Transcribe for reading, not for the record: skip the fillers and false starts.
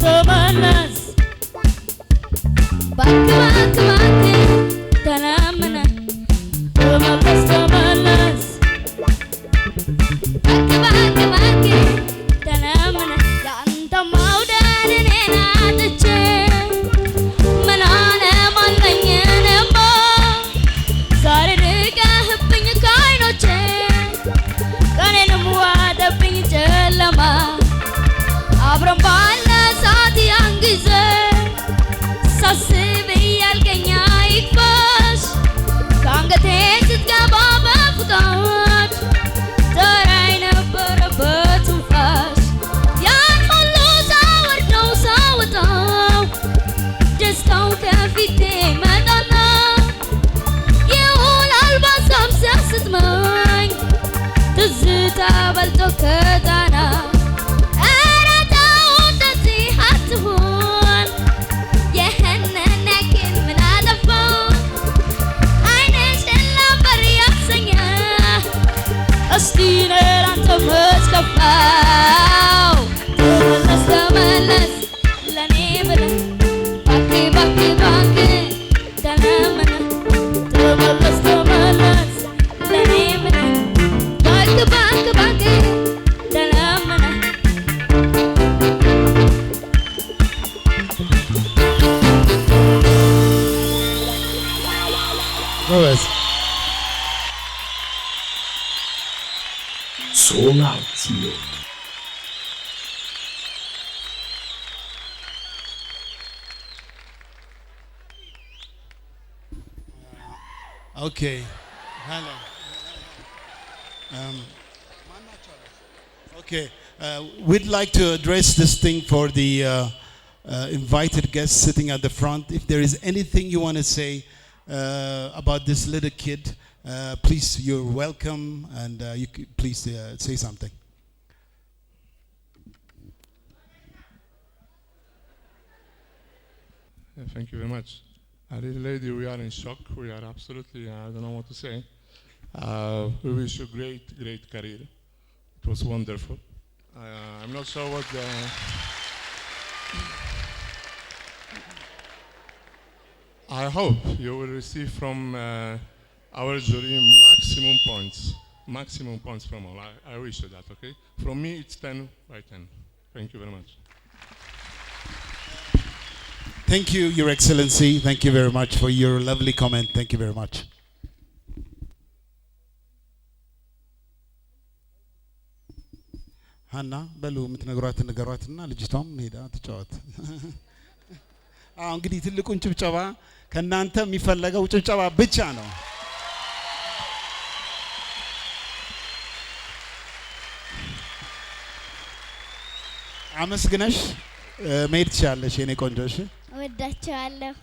ተመለስ ባክ ተለምነ ተመለስ ባክ ተለምነ ያንተ መውደድ እኔን አጥቼ ምን ዓለም አለኝ እኔማ ዛሬ ርቀህብኝ ከዓይኖቼ ቀኔንም ዋጠብኝ ጨለማ አብረን ባለ ሰዓት ያን ጊዜ ሳስብ ያልከኝ አይክፋሽ ከአንገቴ ስትገባ በፍቃድ ተራይ ነበረበት ትንፋሽ ያን ሁሉ ሳወርደው ሳወጣው ደስታው ከፊቴ መጣና ይውላል በሀሳብ ሲያስትመኝ ትዝታ በልጦ ከጣና ተመለስ ለኔ ብለህ ባክ ተለምነ ተመለስ ለኔ ብለህ ባክ ተለምነ ጎበዝ Solatio. Okay. Hello. Okay. We'd like to address this thing for the invited guests sitting at the front. If there is anything you want to say about this little kid, please, you're welcome, and you please say something. Thank you very much. Little lady, we are in shock. We are absolutely, I don't know what to say. We wish you great career. It was wonderful. I'm not sure what the... I hope you will receive from our jury maximum points from all. I wish you that, okay? From me, it's 10 by 10. Thank you very much. Thank you, Your Excellency. Thank you very much for your lovely comment. Thank you very much. Hanna, በሉ የምትነግሯትን ንገሯትና ልጅቷም ሄዳ ትጫወት። እንግዲህ ትልቁን ጭብጨባ ከናንተ የሚፈለገው ጭብጨባ ብቻ ነው። አመስግነሽ መሄድ ትችያለሽ የኔ ቆንጆ። እሺ፣ እወዳቸዋለሁ።